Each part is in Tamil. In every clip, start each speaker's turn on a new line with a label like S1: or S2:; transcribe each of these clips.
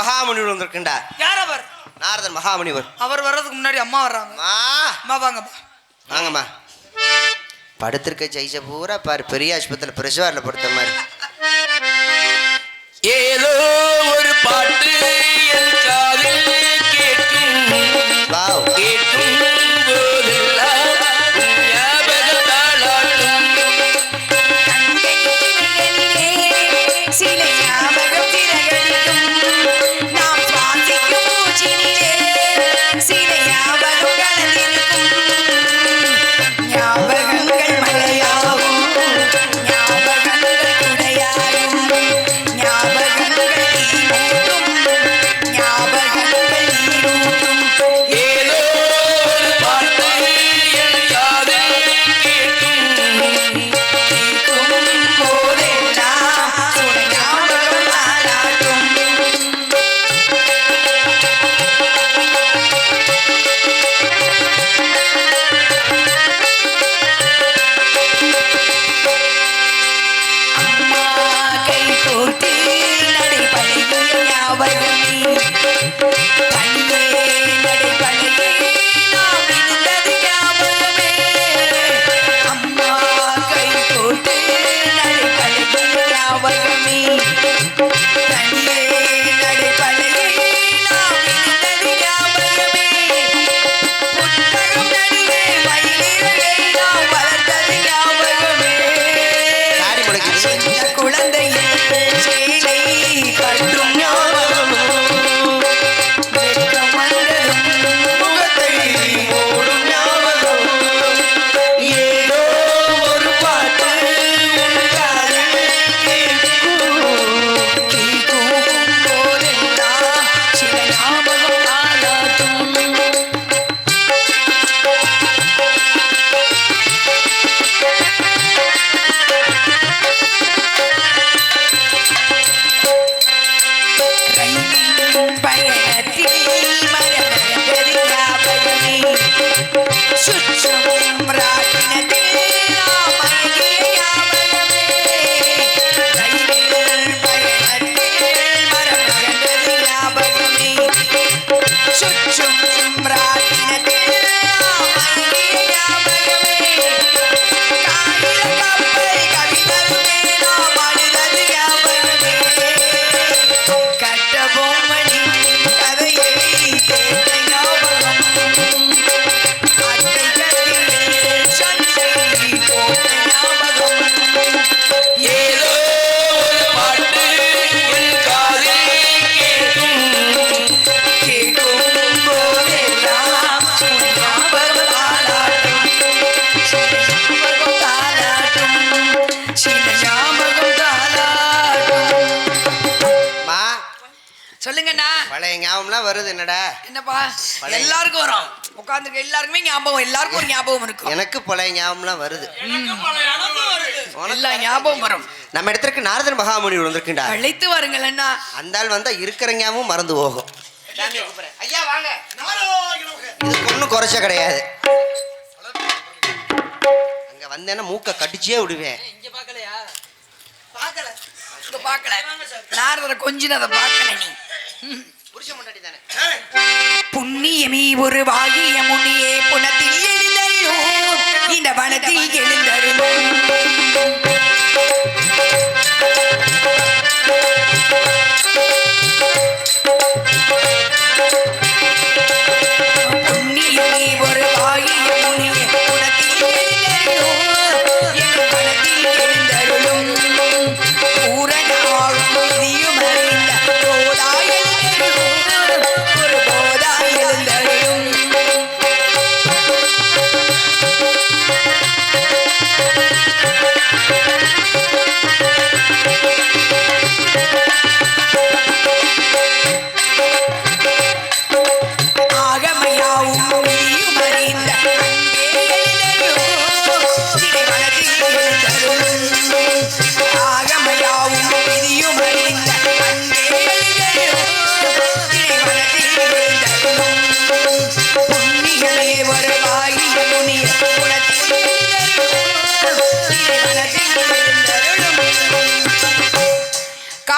S1: மகாமுனிவர் வந்திருக்கின்றார்.
S2: யார் அவர்?
S1: நாரதன் மகாமுனிவர்.
S2: அவர் வர்றதுக்கு முன்னாடி அம்மா வர்றாங்க. அம்மா வாங்கம்மா.
S1: வாங்கம்மா. படுத்திருக்க ஜெயிச்ச பூரா பாரு பெரிய ஆஸ்பத்திரியில் பிரசவாரில் படுத்த மாதிரி.
S3: ஏதோ ஒரு பாட்டு என் காதில் கேட்கும்.
S1: வாவ்.
S3: கேட்கும் போதெல்லாம் ஞாபகம் தாளாட்டும்.
S4: சில ஞாபகம் திரகடிக்கும். நாம் சுவாசிக்கும் மூச்சினிலே சில ஞாபகம் கலந்திருக்கும். ஞாபகங்கள் மழையாகும், ஞாபகங்கள் குடையாகும், ஞாபகங்கள் நீரூட்டும், ஞாபகங்கள் நீரூட்டும்.
S3: ஏதோ ஒரு பாட்டு என் காதில் கேட்கும்.
S4: கேட்கும் போதெல்லாம் சில ஞாபகம் தாலாட்டும். அம்மா கை கோர்த்து நடைபழகிய ஞாபகமே, தனியே நடைபழகி நாம் இருந்தது ஞாபகமே. அம்மா கை கோர்த்து நடைபழகிய ஞாபகமே, தனியே நடைபழகி நாம் இருந்தது ஞாபகமே. புத்தகம் நடுவே மயிலிறகை நாம் வளர்த்தது ஞாபகமே.
S1: தாடி முளைக்குது.
S4: சின்ன குழந்தையில் சேலை கட்டும் ஞாபகம், வெட்கம் வந்ததும் முகத்தை மூடும் ஞாபகம். ஏதோ ஒரு பாட்டு உன் காதில் கேட்கும். கேட்கும் போதெல்லாம் சில ஞாபகம் தாலாட்டும். ரயிலின் பயணத்தில் மரமரந்தது ஞாபகமே, சுற்றும் ராட்டினத்தில் நாம் மயங்கிய ஞாபகமே. ரயிலின் பயணத்தில் மரமரந்தது ஞாபகமே, சுற்றும் ராட்டினத்தில் நாம் மயங்கிய ஞாபகமே. காகித கப்பல் கவிதருமே நாம் அழுதது ஞாபகமே. கட்ட பொம்மணி கதையை கேட்ட ஞாபகம், அட்டை கட்டில் சண்டை போட்ட ஞாபகம்.
S3: ஏதோ ஒரு பாட்டு என் காதில் கேட்கும்.
S4: கேட்கும் போதெல்லாம் சில ஞாபகம் தாலாட்டும். சில ஞாபகம் தாலாட்டும். சில ஞாபகம் தாலாட்டும்.
S1: மா,
S2: சொல்லுங்கண்ணா.
S1: பழைய ஞாபகம்லாம் வருது. என்னடா
S2: என்னப்பா? எல்லாருக்கும் வரும். உட்கார்ந்துருக்க எல்லாருக்குமே ஞாபகம், எல்லாருக்கும் ஒரு ஞாபகம் இருக்கும்.
S1: எனக்கு பழைய ஞாபகம்லாம் வருது.
S2: எல்லா ஞாபகம் வரும்.
S1: நம்ம இடத்திற்கு நாரதன் மகாமுனிவர் வந்திருக்கின்றார்.
S2: அழைத்து வாருங்கள் அண்ணா.
S1: அந்த ஆள் வந்தா இருக்கிற ஞாபகம் மறந்து போகும். ஐயா வாங்க. இதுக்கு ஒன்றும் குறைச்ச கிடையாது. அங்க வந்தேன்னா மூக்க கடிச்சே விடுவேன்.
S2: இங்க பார்க்கல. நாரதரை கொஞ்சினதை பார்க்கல நீ.
S1: புருஷன் முன்னாடி தானே.
S4: புண்ணியமே ஒரு வாகிய முனியே புனத்தில் எழுந்தருளோ, இந்த வனத்தில் எழுந்தருளோ. புண்ணியமே ஒரு வாகிய முனியே புனத்தில் எழுந்தருளோ, இந்த வனத்தில் எழுந்தருளும். பூரணமாகும் விதியும் அறிந்த போதாய் எழுந்தருளும், ஒரு போதாய் எழுந்தருளும்.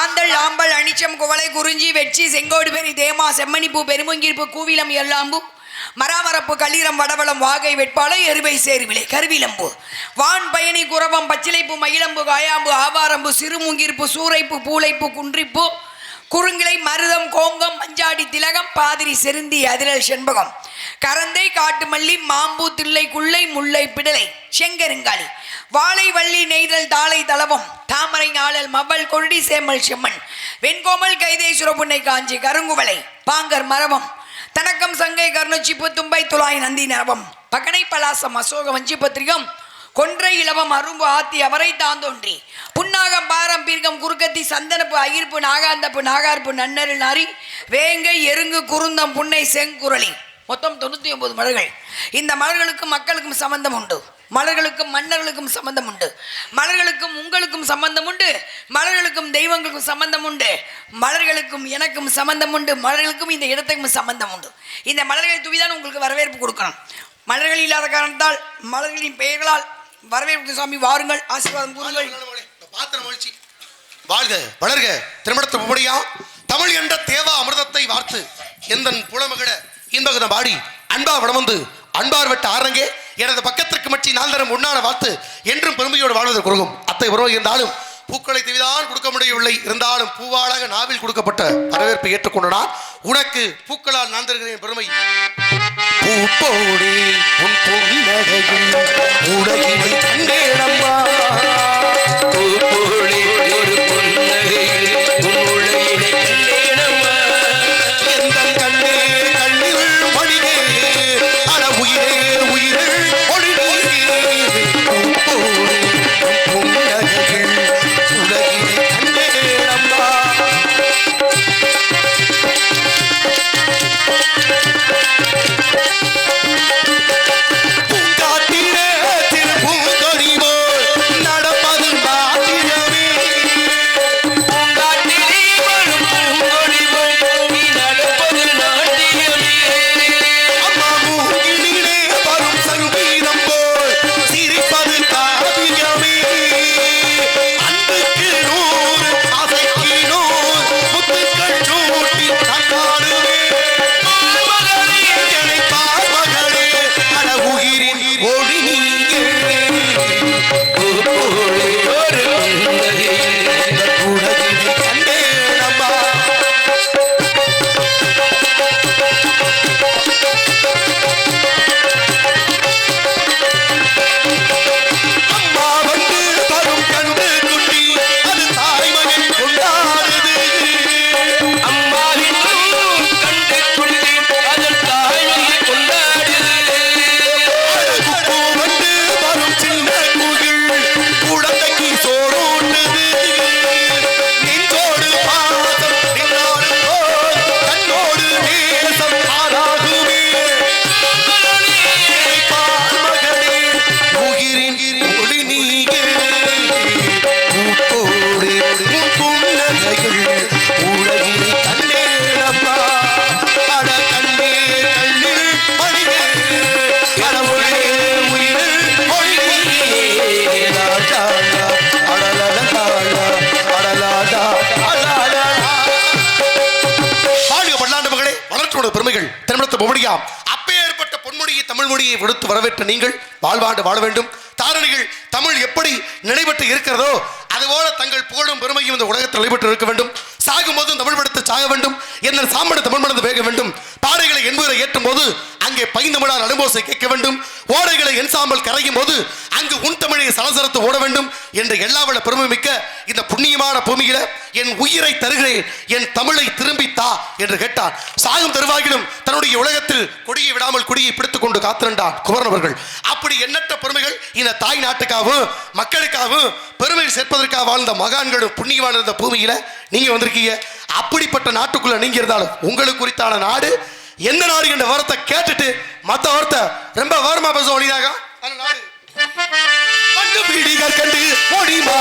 S2: காந்தல் ஆம்பல் அனிச்சம் குவளை குறிஞ்சி வெச்சி செங்கோடு பெரி தேமா செம்மணிப்பூ பெருமங்கிருப்பு கூவிலம் எல்லாம்பூ மராமரப்பு கல்லீரம் வடவளம் வாகை வெட்பாலை எருவை சேர்விலை கருவிலம்பு வான் பயணி குரவம் பச்சிலைப்பு மயிலம்பு காயாம்பு ஆவாரம்பு சிறுமுங்கிருப்பு சூறைப்பு பூளைப்பு குன்றிப்பு குறுங்கிளை மருதம் கோங்கம் மஞ்சாடி திலகம் பாதிரி செருந்தி அதிரல் செண்பகம் கரந்தை காட்டுமல்லி மாம்பூ தில்லை குள்ளை முல்லை பிடலை செங்கருங்காலி வாழை வள்ளி நெய்தல் தாளை தளவம் தாமரை நாளல் மவல் கொடி சேமல் செம்மண் வெண்கோமல் கைதை சுரப்புன்னை காஞ்சி கருங்குவளை பாங்கர் மரபம் தனக்கம் சங்கை கருணச்சிப்பு தும்பை துளாய் நந்தி நரவம் பகனை பலாசம் அசோக வஞ்சி பத்திரிகம் கொன்றை இளவம் அரும்பு ஆத்தி அவரை தாந்தோன்றி புன்னாகம் பாரம் பீர்க்கம் குறுக்கத்தி சந்தனப்பு அகிர்ப்பு நாகாந்தப்பு நாகார்ப்பு நன்னரு நாரி வேங்கை எருங்கு குருந்தம் புன்னை செங்குரளி மொத்தம் 99 மலர்கள். இந்த மலர்களுக்கும் மக்களுக்கும் சம்பந்தம் உண்டு, மலர்களுக்கும் மன்னர்களுக்கும் சம்பந்தம் உண்டு, மலர்களுக்கும் உங்களுக்கும் சம்பந்தம் உண்டு, மலர்களுக்கும் தெய்வங்களுக்கும் சம்பந்தம் உண்டு, மலர்களுக்கும் எனக்கும் சம்பந்தம் உண்டு, மலர்களுக்கும் இந்த இடத்துக்கும் சம்பந்தம் உண்டு. இந்த மலர்களை தூவிதான் உங்களுக்கு வரவேற்பு கொடுக்கணும். மலர்கள் இல்லாத காரணத்தால் மலர்களின் பெயர்களால் வரவேற்பு சாமி வாருங்கள், ஆசீர்வாதம் கூறுங்கள்.
S5: வாழ்க வளர்க திருமணத்து முடியா தமிழ் என்ற தேவா அமிர்தத்தை வார்த்து எந்த புலமகிட இன்பகுத பாடி அன்பா வடமந்து அன்பார் வெட்ட ஆரங்கே எனது பக்கத்திற்கு மச்சி நாள்தரம் உண்ணான வாழ்த்து என்றும் பெருமையோடு வாழ்வதற்கு கொடுக்கும். அத்தை உறவு இருந்தாலும் பூக்களை திவிதான் கொடுக்க முடியவில்லை, இருந்தாலும் பூவாளாக நாவில் கொடுக்கப்பட்ட வரவேற்பை ஏற்றுக்கொண்ட நான் உனக்கு பூக்களால் நான் தருகிறேன் பெருமை. பூப்போடி உன் பொன்னடையும் உலகினை கண்டேனம்மா,
S3: பூப்போடி ஒரு பொன்னகையில் உன் உலகினை கண்டேனம்மா,
S5: எந்தன் கண்ணே கண்ணில் மணியே அட உயிரே உயிரே ஒளிரே, பூப்போடி உன் பொன்னடையில் உலகினை கண்டேனம்மா. பூங்காட்டிலே திருப்பூங்கொடி போல் நடப்பது பாத்திரமே,
S3: பூங்காட்டிலே வரும் பூங்கொடி போல் நீ நடப்பது நாட்டியமே,
S5: அம்மா மூங்கிலே வரும் சங்கீதம் போல் சிரிப்பது காவியமே. அன்புக்கு 100 ஆசைக்கு 100 முத்துக்கள் சூட்டி கண்டாடுவே. என்னை பார் மகளே அட உயிரின் ஒளி நீயே,
S3: பூப்போடி ஒரு பொன்னகையில்
S5: உலகினை கண்டேனம்மா. அம்மா வந்து தரும் கண்டு குட்டி அது தாய்மகன் கொண்டாடுது.
S3: அம்மாவின் கண்டு குட்டி அதன் தாய்மையை கொண்டாடுது.
S5: அழகு வந்து வரும் சின்ன குயில் குழந்தைக்கு சோறுண்டுது. நெஞ்சோடு பாசம் நின்னாலும் போல் கண்ணோடு நேசம் ஆறாகுமே. என்னை பார் மகளே உயிரின் ஒளி நீயே, பூப்போடு உன் புன்னகையில் உலகினை கண்டேனம்மா. அட கண்ணே கண்ணில் மணியே கடவுளே உயிரே மொழியே லாடா அடலலா அடலாடா அடலாடா. வாழ்க பல்லாண்டு மகளே, வளர்ச்சியோட பெருமைகள் திருமணத்தை பொம்மடியா அப்பேற்பட்ட பொன்மொழியை தமிழ் மொழியை விடுத்து வரவேற்ற நீங்கள் வாழ்வாண்டு வாழ வேண்டும். தாரணிகள் தமிழ் எப்படி நிலைபெற்று இருக்கிறதோ அதுபோல தங்கள் புகழும் பெருமையும் இந்த உலகத்தில் நிலைபெற்று இருக்க வேண்டும். சாகும் போதும் தமிழ் படுத்து சாக வேண்டும், என்ன சாம்படு தமிழ் மடந்து வேக வேண்டும். பாறைகளை என்பதை ஏற்றும் போது அங்கே பைந்தமிழால் அனுபவத்தை கேட்க வேண்டும். ஓடைகளை என் சாம்பல் கரையும் போது அங்கு உன் தமிழை சலசலத்து ஓட வேண்டும் என்று எல்லாவள பெருமை மிக்க இந்த புண்ணியமான பூமியில என் உயிரை தருகிறேன், என் தமிழை திரும்பி தா என்று கேட்டான். சாகும் தருவாகிலும் தன்னுடைய உலகத்தில் கொடியை விடாமல் கொடியை பிடித்துக் கொண்டு காத்திருந்தான் குமரன் அவர்கள். அப்படி எண்ணற்ற பெருமைகள் இந்த தாய் நாட்டுக்காகவும் மக்களுக்காகவும் பெருமை சேர்ப்பதற்காக வாழ்ந்த மகான்களும் புண்ணியமான இந்த பூமியில நீங்க வந்திருக்கீங்க. அப்படிப்பட்ட நாட்டுக்குள்ள நீங்க இருந்தாலும் உங்களுக்கு குறித்தான நாடு எந்த நாடு என்ற வார்த்தை கேட்டுட்டு மத்த வார்த்தை ரொம்ப வாரமா பேச ஒளிதாக அந்த நாடு கண்டு பீடிகள் கண்டு ஒடிமா